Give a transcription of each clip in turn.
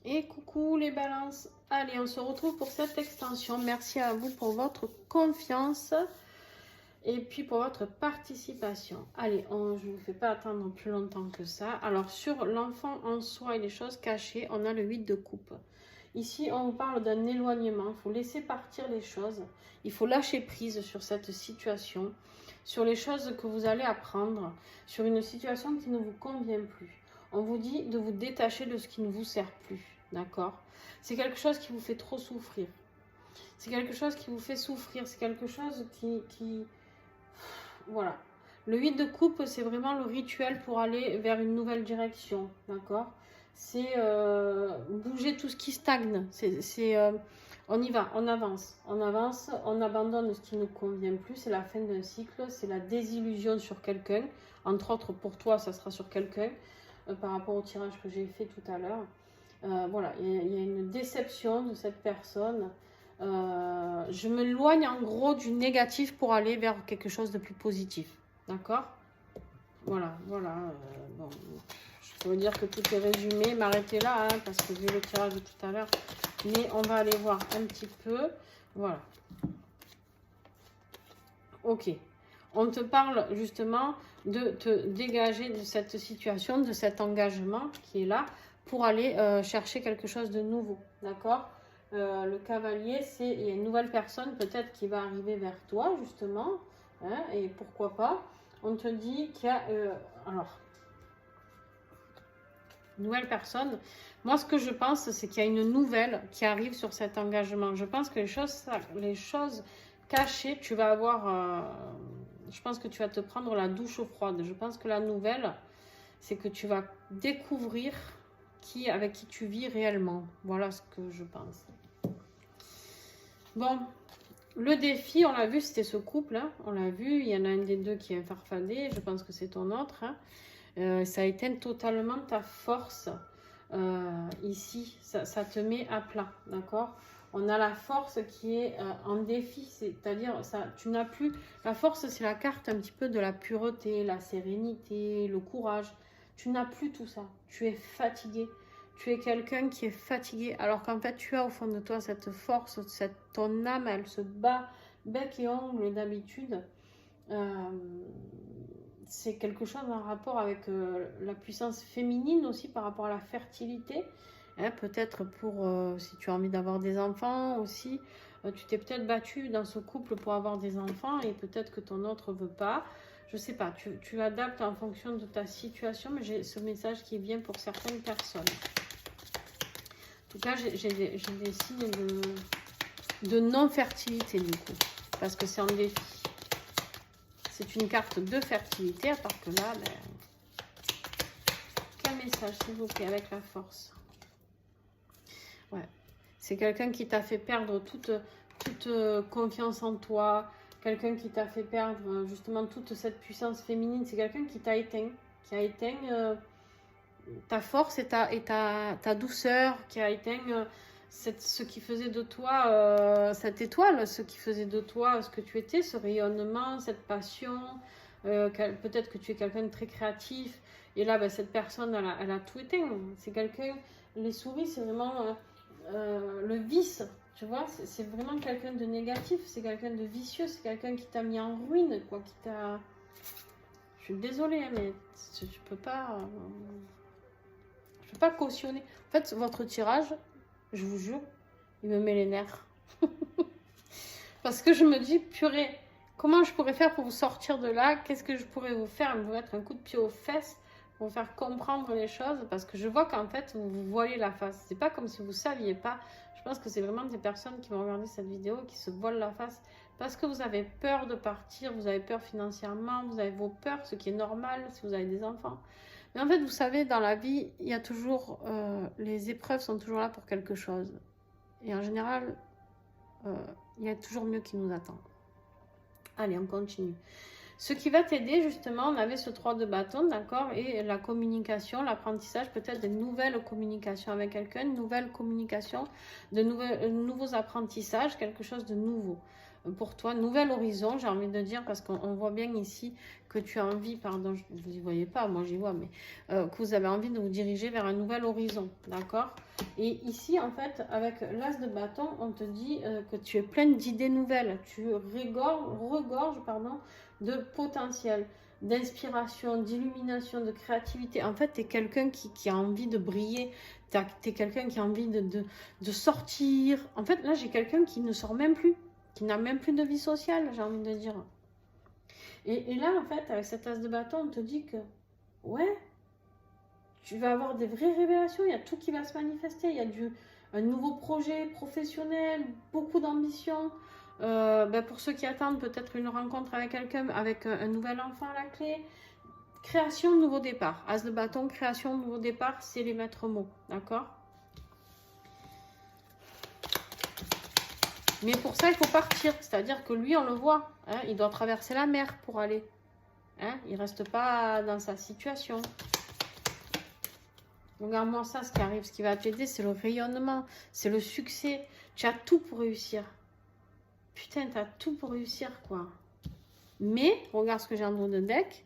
Et coucou les balances. Allez, on se retrouve pour cette extension. Merci à vous pour votre confiance et puis pour votre participation. Allez, je ne vous fais pas attendre plus longtemps que ça. Alors, sur l'enfant en soi et les choses cachées, on a le 8 de coupe. Ici, on vous parle d'un éloignement. Il faut laisser partir les choses. Il faut lâcher prise sur cette situation, sur les choses que vous allez apprendre, sur une situation qui ne vous convient plus. On vous dit de vous détacher de ce qui ne vous sert plus. D'accord? C'est quelque chose qui vous fait trop souffrir. C'est quelque chose qui vous fait souffrir. C'est quelque chose qui... Voilà. Le 8 de coupe, c'est vraiment le rituel pour aller vers une nouvelle direction. D'accord? C'est bouger tout ce qui stagne. On y va, on avance, on abandonne ce qui ne convient plus. C'est la fin d'un cycle, c'est la désillusion sur quelqu'un. Entre autres, pour toi, ça sera sur quelqu'un par rapport au tirage que j'ai fait tout à l'heure. Voilà, il y a une déception de cette personne. Je m'éloigne en gros du négatif pour aller vers quelque chose de plus positif. D'accord? Voilà. Bon, je peux vous dire que tout est résumé. M'arrêter là, hein, parce que vu le tirage de tout à l'heure. Mais on va aller voir un petit peu. Voilà. Ok. On te parle justement de te dégager de cette situation, de cet engagement qui est là, pour aller chercher quelque chose de nouveau. D'accord? Le cavalier, il y a une nouvelle personne peut-être qui va arriver vers toi, justement. Hein, et pourquoi pas? On te dit qu'il y a... alors, nouvelle personne. Moi, ce que je pense, c'est qu'il y a une nouvelle qui arrive sur cet engagement. Je pense que les choses cachées, tu vas avoir... je pense que tu vas te prendre la douche froide. Je pense que la nouvelle, c'est que tu vas découvrir avec qui tu vis réellement. Voilà ce que je pense. Bon, le défi, on l'a vu, c'était ce couple. Hein. On l'a vu, il y en a un des deux qui est farfadé. Je pense que c'est ton autre. Hein. Ça éteint totalement ta force. Ici, ça te met à plat. D'accord? On a la force qui est en défi, c'est-à-dire tu n'as plus... La force, c'est la carte un petit peu de la pureté, la sérénité, le courage. Tu n'as plus tout ça. Tu es fatigué. Tu es quelqu'un qui est fatigué, alors qu'en fait, tu as au fond de toi cette force, ton âme, elle se bat bec et ongle d'habitude. C'est quelque chose en rapport avec la puissance féminine aussi, par rapport à la fertilité. Hein, peut-être pour, si tu as envie d'avoir des enfants aussi, tu t'es peut-être battu dans ce couple pour avoir des enfants et peut-être que ton autre ne veut pas. Je sais pas, tu adaptes en fonction de ta situation, mais j'ai ce message qui vient pour certaines personnes. En tout cas, j'ai des signes de non-fertilité du coup, parce que c'est en défi. C'est une carte de fertilité, à part que là, ben, quel message s'il vous plaît, avec la force. Ouais, c'est quelqu'un qui t'a fait perdre toute confiance en toi, quelqu'un qui t'a fait perdre justement toute cette puissance féminine, c'est quelqu'un qui t'a éteint, ta force et ta douceur, qui a éteint ce qui faisait de toi cette étoile, ce qui faisait de toi ce que tu étais, ce rayonnement, cette passion. Peut-être que tu es quelqu'un de très créatif et là, ben, cette personne, elle a tout éteint. C'est quelqu'un, les souris, c'est vraiment le vice, tu vois, c'est vraiment quelqu'un de négatif, c'est quelqu'un de vicieux, c'est quelqu'un qui t'a mis en ruine, quoi, qui t'a... Je suis désolée, mais tu peux pas... Je peux pas cautionner. En fait, votre tirage, je vous jure, il me met les nerfs. Parce que je me dis, purée, comment je pourrais faire pour vous sortir de là? Qu'est-ce que je pourrais vous faire? Vous mettre un coup de pied aux fesses pour vous faire comprendre les choses. Parce que je vois qu'en fait, vous vous voilez la face. C'est pas comme si vous ne saviez pas. Je pense que c'est vraiment des personnes qui vont regarder cette vidéo qui se voilent la face. Parce que vous avez peur de partir, vous avez peur financièrement, vous avez vos peurs, ce qui est normal si vous avez des enfants. Mais en fait, vous savez, dans la vie, il y a toujours... les épreuves sont toujours là pour quelque chose. Et en général, il y a toujours mieux qui nous attend. Allez, on continue. Ce qui va t'aider, justement, on avait ce 3 de bâton, d'accord? Et la communication, l'apprentissage, peut-être de nouvelles communications avec quelqu'un, une nouvelle communication, de nouveaux apprentissages, quelque chose de nouveau. pour toi. Nouvel horizon, j'ai envie de dire, parce qu'on voit bien ici que tu as envie, pardon, vous n'y voyez pas, moi j'y vois, mais que vous avez envie de vous diriger vers un nouvel horizon, d'accord? Et ici, en fait, avec l'as de bâton, on te dit que tu es pleine d'idées nouvelles, tu regorges, pardon, de potentiel, d'inspiration, d'illumination, de créativité. En fait, tu es quelqu'un qui a envie de briller, tu es quelqu'un qui a envie de sortir. En fait, là, j'ai quelqu'un qui ne sort même plus, qui n'a même plus de vie sociale, j'ai envie de dire. Et là, en fait, avec cet as de bâton, on te dit que, ouais, tu vas avoir des vraies révélations, il y a tout qui va se manifester, il y a un nouveau projet professionnel, beaucoup d'ambition. Pour ceux qui attendent peut-être une rencontre avec quelqu'un, avec un nouvel enfant à la clé. Création, nouveau départ. As de bâton, création, nouveau départ, c'est les maîtres mots, d'accord? Mais pour ça, il faut partir. C'est-à-dire que lui, on le voit. Hein, il doit traverser la mer pour aller. Hein, il ne reste pas dans sa situation. Regarde-moi ça, ce qui arrive. Ce qui va t'aider, c'est le rayonnement. C'est le succès. Tu as tout pour réussir. Putain, tu as tout pour réussir, quoi. Mais, regarde ce que j'ai en dos de deck.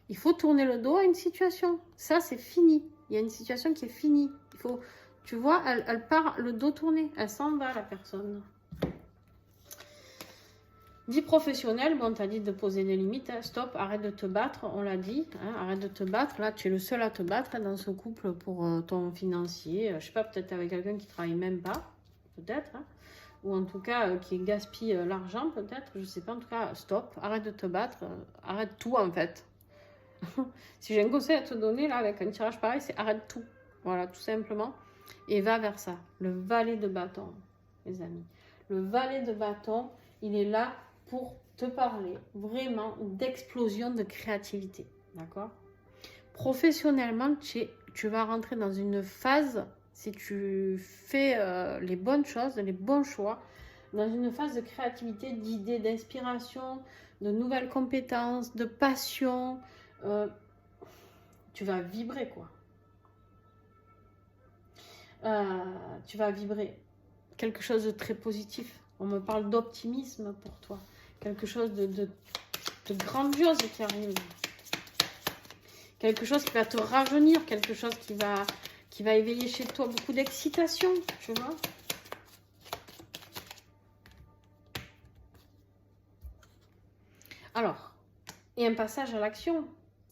Il faut tourner le dos à une situation. Ça, c'est fini. Il y a une situation qui est finie. Il faut, tu vois, elle part le dos tourné. Elle s'en va, la personne. Vie professionnelle, bon, on t'a dit de poser des limites. Hein. Stop, arrête de te battre, on l'a dit. Hein, arrête de te battre. Là, tu es le seul à te battre dans ce couple pour ton financier. Je sais pas, peut-être avec quelqu'un qui travaille même pas. Peut-être. Hein. Ou en tout cas, qui gaspille l'argent, peut-être. Je sais pas. En tout cas, stop, arrête de te battre. Arrête tout, en fait. Si j'ai un conseil à te donner, là, avec un tirage pareil, c'est arrête tout. Voilà, tout simplement. Et va vers ça. Le valet de bâton, les amis. Le valet de bâton, il est là pour te parler vraiment d'explosion de créativité. D'accord? Professionnellement, tu vas rentrer dans une phase, si tu fais les bonnes choses, les bons choix, dans une phase de créativité, d'idées, d'inspiration, de nouvelles compétences, de passion. Tu vas vibrer, quoi. Tu vas vibrer. Quelque chose de très positif. On me parle d'optimisme pour toi. Quelque chose de grandiose qui arrive. Quelque chose qui va te rajeunir. Quelque chose qui va éveiller chez toi beaucoup d'excitation. Tu vois? Alors, et un passage à l'action.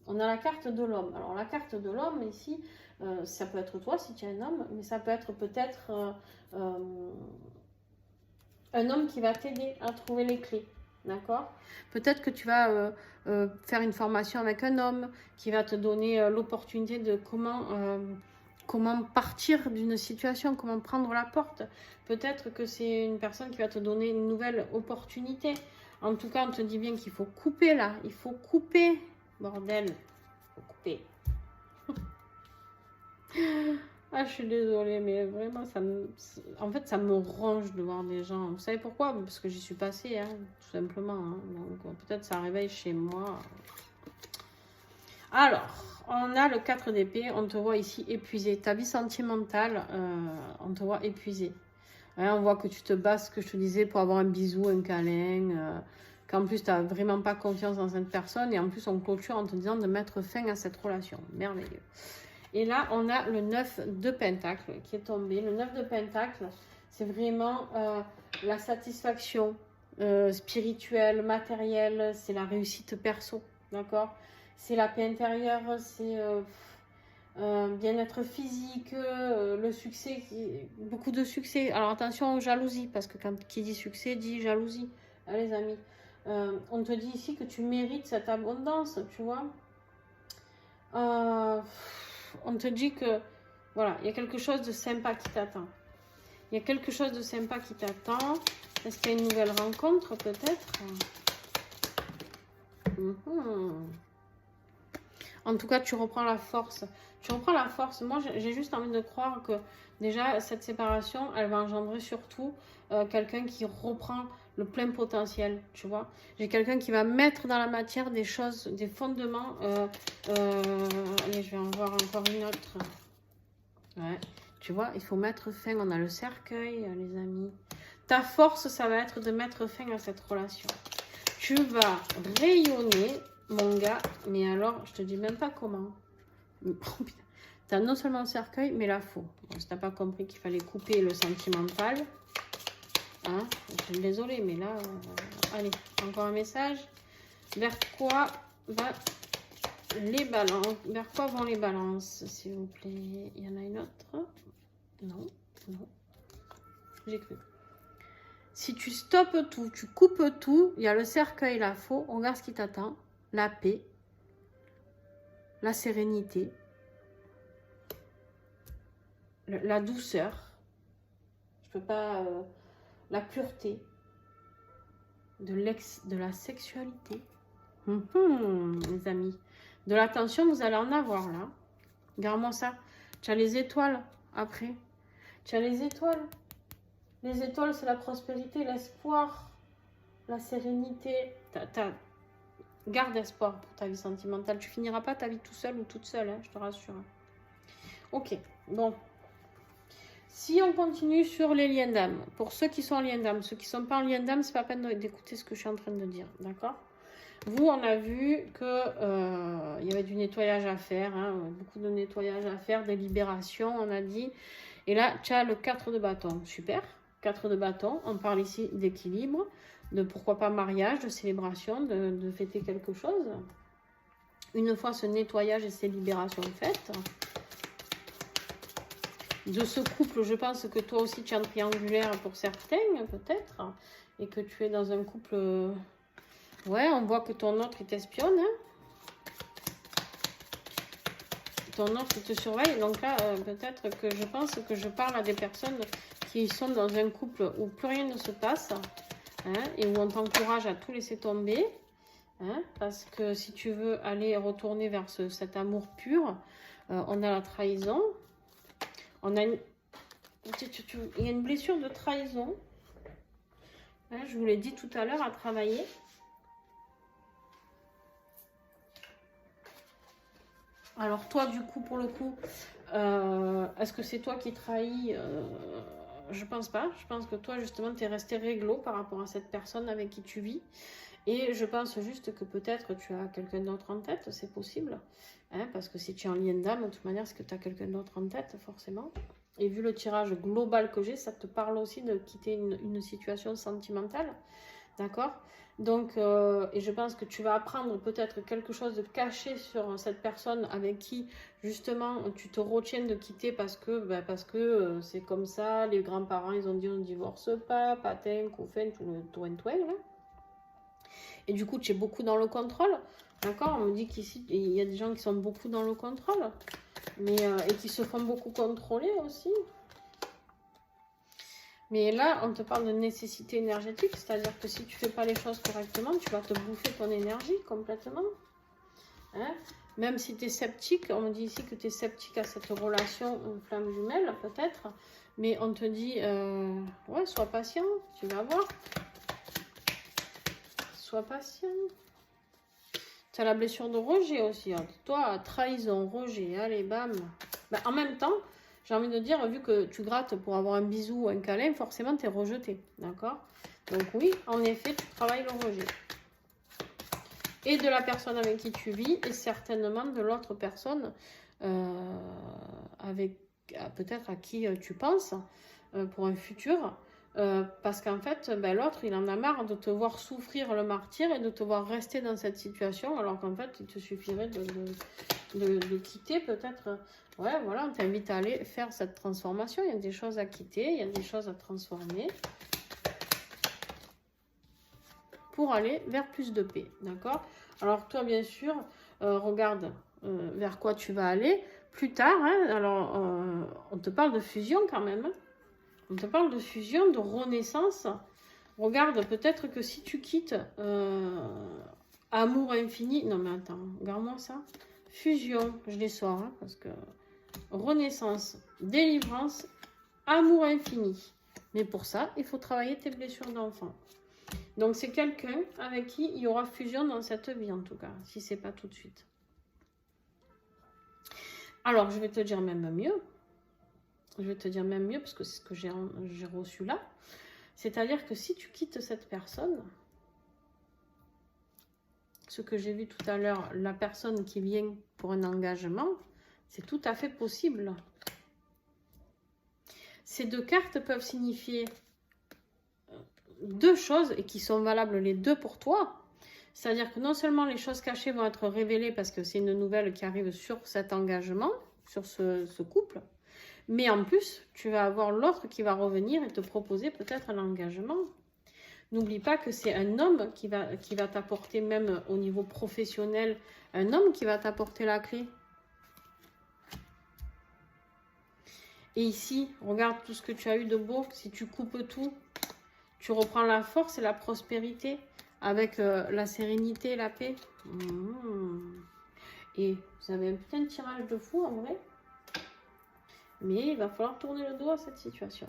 On a la carte de l'homme. Alors, la carte de l'homme, ici, ça peut être toi si tu es un homme, mais ça peut être peut-être un homme qui va t'aider à trouver les clés. D'accord? Peut-être que tu vas faire une formation avec un homme qui va te donner l'opportunité de comment partir d'une situation, comment prendre la porte. Peut-être que c'est une personne qui va te donner une nouvelle opportunité. En tout cas, on te dit bien qu'il faut couper là. Il faut couper, bordel. Il faut couper. Ah, je suis désolée, mais vraiment, en fait, ça me ronge de voir des gens. Vous savez pourquoi? Parce que j'y suis passée, hein, tout simplement. Hein. Donc, peut-être ça réveille chez moi. Alors, on a le 4 d'épée. On te voit ici épuisé. Ta vie sentimentale, on te voit épuisé. Hein, on voit que tu te bats, ce que je te disais, pour avoir un bisou, un câlin. Qu'en plus, tu n'as vraiment pas confiance dans cette personne. Et en plus, on clôture en te disant de mettre fin à cette relation. Merveilleux. Et là, on a le 9 de Pentacle qui est tombé. Le 9 de Pentacle, c'est vraiment la satisfaction spirituelle, matérielle. C'est la réussite perso, d'accord? C'est la paix intérieure, c'est bien-être physique, le succès, beaucoup de succès. Alors attention aux jalousies, parce que quand qui dit succès, dit jalousie, hein, les amis. On te dit ici que tu mérites cette abondance, tu vois. On te dit que, voilà, il y a quelque chose de sympa qui t'attend. Il y a quelque chose de sympa qui t'attend. Est-ce qu'il y a une nouvelle rencontre, peut-être? En tout cas, tu reprends la force. Tu reprends la force. Moi, j'ai juste envie de croire que, déjà, cette séparation, elle va engendrer surtout quelqu'un qui reprend le plein potentiel, tu vois. J'ai quelqu'un qui va mettre dans la matière des choses, des fondements. Allez, je vais en voir encore une autre. Ouais, tu vois, il faut mettre fin. On a le cercueil, les amis. Ta force, ça va être de mettre fin à cette relation. Tu vas rayonner, mon gars, mais alors, je te dis même pas comment. Tu as non seulement le cercueil, mais la faux. Bon, si tu n'as pas compris qu'il fallait couper le sentimental, hein, je suis désolée, mais là, allez, encore un message. Vers quoi va les balances? Vers quoi vont les balances, s'il vous plaît? Il y en a une autre? Non, non. J'ai cru. Si tu stoppes tout, tu coupes tout, il y a le cercueil, la faux, on regarde ce qui t'attend. La paix, la sérénité, la douceur, je peux pas, la pureté, de la sexualité. Les amis, de l'attention, vous allez en avoir là. Regarde-moi ça. Tu as les étoiles après. Tu as les étoiles. Les étoiles, c'est la prospérité, l'espoir, la sérénité. Garde espoir pour ta vie sentimentale. Tu finiras pas ta vie tout seul ou toute seule, hein, je te rassure. Ok, bon. Si on continue sur les liens d'âme, pour ceux qui sont en lien d'âme, ceux qui ne sont pas en lien d'âme, c'est pas la peine d'écouter ce que je suis en train de dire, d'accord? Vous, on a vu que il y avait du nettoyage à faire, hein, beaucoup de nettoyage à faire, des libérations, on a dit. Et là, tu as le 4 de bâton, super. 4 de bâton, on parle ici d'équilibre, de pourquoi pas mariage, de célébration, de fêter quelque chose. Une fois ce nettoyage et ces libérations faites, de ce couple, je pense que toi aussi tu es en triangulaire pour certains, peut-être, et que tu es dans un couple... Ouais, on voit que ton autre, il t'espionne, hein. Ton autre, il te surveille. Donc là, peut-être que je pense que je parle à des personnes qui sont dans un couple où plus rien ne se passe, hein, et où on t'encourage à tout laisser tomber, hein, parce que si tu veux aller retourner vers cet amour pur, on a la trahison, on a il y a une blessure de trahison, hein, je vous l'ai dit tout à l'heure, à travailler. Alors toi, du coup, pour le coup, est-ce que c'est toi qui trahis? Je pense pas. Je pense que toi, justement, tu es resté réglo par rapport à cette personne avec qui tu vis. Et je pense juste que peut-être tu as quelqu'un d'autre en tête, c'est possible. Hein, parce que si tu es en lien d'âme, de toute manière, c'est que tu as quelqu'un d'autre en tête, forcément. Et vu le tirage global que j'ai, ça te parle aussi de quitter une situation sentimentale. D'accord? Donc, et je pense que tu vas apprendre peut-être quelque chose de caché sur cette personne avec qui, justement, tu te retiens de quitter parce que c'est comme ça, les grands-parents, ils ont dit on ne divorce pas, patin, couffin, tout le toin-toin, là. Et du coup, tu es beaucoup dans le contrôle, d'accord? On me dit qu'ici, il y a des gens qui sont beaucoup dans le contrôle, mais, et qui se font beaucoup contrôler aussi. Mais là, on te parle de nécessité énergétique, c'est-à-dire que si tu ne fais pas les choses correctement, tu vas te bouffer ton énergie complètement. Hein? Même si tu es sceptique, on me dit ici que tu es sceptique à cette relation flamme jumelle, peut-être. Mais on te dit, ouais, sois patient, tu vas voir. Sois patient. Tu as la blessure de rejet aussi. Hein. Toi, trahison, rejet, allez, bam. Ben, en même temps, j'ai envie de dire, vu que tu grattes pour avoir un bisou ou un câlin, forcément, tu es rejeté. D'accord? Donc oui, en effet, tu travailles le rejet. Et de la personne avec qui tu vis, et certainement de l'autre personne peut-être à qui tu penses pour un futur. Parce qu'en fait, ben, l'autre, il en a marre de te voir souffrir le martyre et de te voir rester dans cette situation, alors qu'en fait, il te suffirait de quitter peut-être. Ouais, voilà, on t'invite à aller faire cette transformation. Il y a des choses à quitter, il y a des choses à transformer pour aller vers plus de paix, d'accord? Alors toi, bien sûr, regarde vers quoi tu vas aller plus tard. Hein, alors, on te parle de fusion quand même. Hein. On te parle de fusion, de renaissance. Regarde, peut-être que si tu quittes amour infini... Non, mais attends, regarde-moi ça. Fusion, je les sors, hein, parce que... Renaissance, délivrance, amour infini. Mais pour ça, il faut travailler tes blessures d'enfant. Donc, c'est quelqu'un avec qui il y aura fusion dans cette vie, en tout cas, si ce n'est pas tout de suite. Alors, je vais te dire même mieux. Je vais te dire même mieux, parce que c'est ce que j'ai reçu là. C'est-à-dire que si tu quittes cette personne, ce que j'ai vu tout à l'heure, la personne qui vient pour un engagement, c'est tout à fait possible. Ces deux cartes peuvent signifier deux choses et qui sont valables les deux pour toi. C'est-à-dire que non seulement les choses cachées vont être révélées parce que c'est une nouvelle qui arrive sur cet engagement, sur ce couple, mais en plus, tu vas avoir l'autre qui va revenir et te proposer peut-être un engagement. N'oublie pas que c'est un homme qui va t'apporter, même au niveau professionnel, un homme qui va t'apporter la clé. Et ici, regarde tout ce que tu as eu de beau. Si tu coupes tout, tu reprends la force et la prospérité avec la sérénité et la paix. Et vous avez un putain de tirage de fou en vrai. Mais il va falloir tourner le dos à cette situation.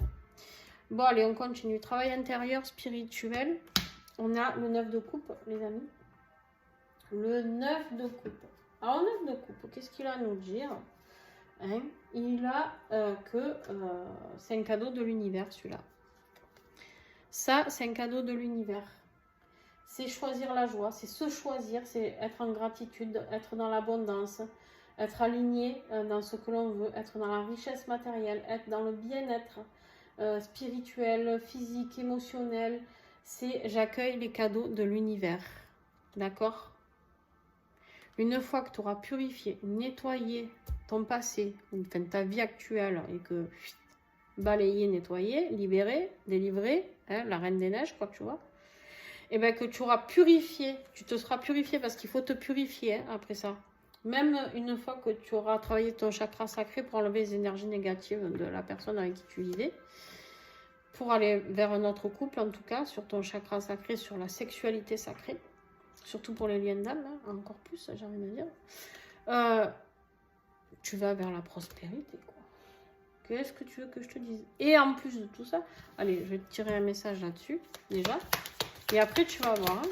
Bon, allez, on continue. Travail intérieur, spirituel. On a le 9 de coupe, les amis. Le 9 de coupe. Alors, 9 de coupe, qu'est-ce qu'il a à nous dire? Hein, il a c'est un cadeau de l'univers, celui-là. Ça, c'est un cadeau de l'univers. C'est choisir la joie, c'est se choisir, c'est être en gratitude, être dans l'abondance, être aligné dans ce que l'on veut, être dans la richesse matérielle, être dans le bien-être spirituel, physique, émotionnel. C'est j'accueille les cadeaux de l'univers. D'accord? Une fois que tu auras purifié, nettoyé ton passé, enfin ta vie actuelle, et que balayé, nettoyé, libéré, délivré, hein, la reine des neiges, quoi, tu vois, et bien que tu auras purifié, tu te seras purifié parce qu'il faut te purifier hein, après ça. Même une fois que tu auras travaillé ton chakra sacré pour enlever les énergies négatives de la personne avec qui tu vivais, pour aller vers un autre couple, en tout cas, sur ton chakra sacré, sur la sexualité sacrée, surtout pour les liens d'âme, hein, encore plus, j'ai envie de dire, tu vas vers la prospérité, quoi. Qu'est-ce que tu veux que je te dise? Et en plus de tout ça, allez, je vais te tirer un message là-dessus, déjà. Et après, tu vas voir, hein,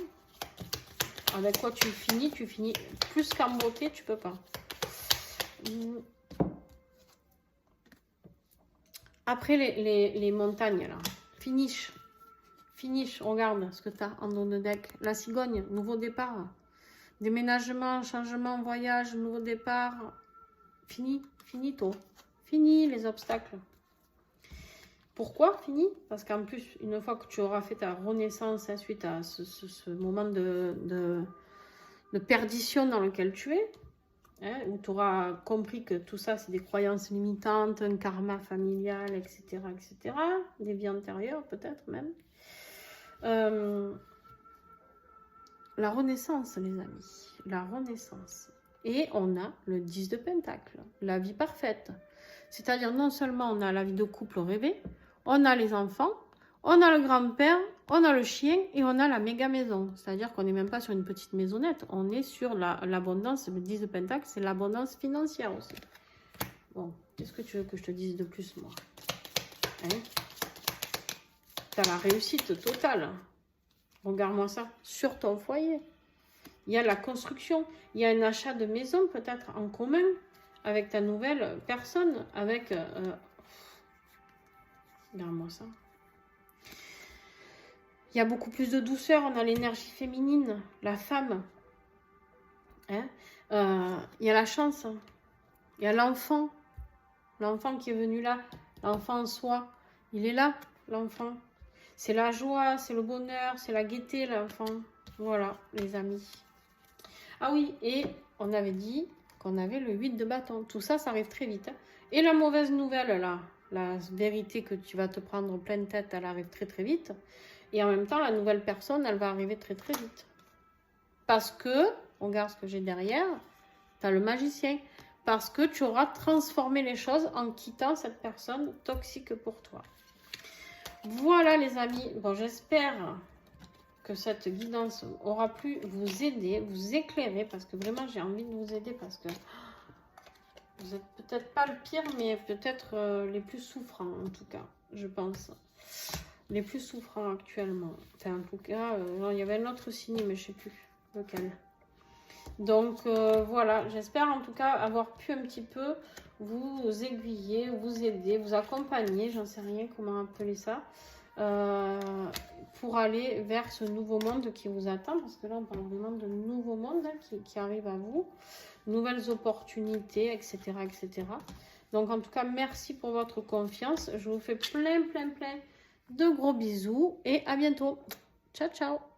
avec quoi tu finis plus qu'en beauté, tu peux pas. Après les montagnes, là, finish, regarde ce que tu as en don de deck. La cigogne, nouveau départ, déménagement, changement, voyage, nouveau départ, finito, fini les obstacles. Pourquoi fini? Parce qu'en plus, une fois que tu auras fait ta renaissance hein, suite à ce moment de perdition dans lequel tu es, hein, où tu auras compris que tout ça, c'est des croyances limitantes, un karma familial, etc., etc., des vies antérieures peut-être même. La renaissance, les amis, la renaissance. Et on a le 10 de Pentacle, la vie parfaite. C'est-à-dire non seulement on a la vie de couple rêvée, on a les enfants, on a le grand-père, on a le chien et on a la méga maison. C'est-à-dire qu'on n'est même pas sur une petite maisonnette, on est sur l'abondance. Le 10 de Pentacle, c'est l'abondance financière aussi. Bon, qu'est-ce que tu veux que je te dise de plus, moi hein? T'as la réussite totale. Regarde-moi ça, sur ton foyer. Il y a la construction, il y a un achat de maison peut-être en commun avec ta nouvelle personne, avec... Regarde-moi ça. Il y a beaucoup plus de douceur, on a l'énergie féminine, la femme. Hein? Il y a la chance, il y a l'enfant qui est venu là, l'enfant en soi, il est là, l'enfant. C'est la joie, c'est le bonheur, c'est la gaieté, l'enfant. Voilà, les amis. Ah oui, et on avait dit qu'on avait le 8 de bâton. Tout ça, ça arrive très vite. Hein. Et la mauvaise nouvelle, là, la vérité que tu vas te prendre pleine tête, elle arrive très très vite. Et en même temps, la nouvelle personne, elle va arriver très très vite. Parce que, regarde ce que j'ai derrière, tu as le magicien. Parce que tu auras transformé les choses en quittant cette personne toxique pour toi. Voilà les amis. Bon, j'espère que cette guidance aura pu vous aider, vous éclairer. Parce que vraiment, j'ai envie de vous aider. Parce que vous n'êtes peut-être pas le pire, mais peut-être les plus souffrants en tout cas, je pense. Les plus souffrants actuellement. Enfin, en tout cas, il y avait un autre signe, mais je ne sais plus lequel. Donc, voilà. J'espère en tout cas avoir pu un petit peu vous aiguiller, vous aider, vous accompagner. J'en sais rien comment appeler ça. pour aller vers ce nouveau monde qui vous attend, parce que là on parle vraiment de nouveau monde qui arrive à vous, nouvelles opportunités, etc., etc. Donc en tout cas, merci pour votre confiance. Je vous fais plein de gros bisous et à bientôt. Ciao, ciao.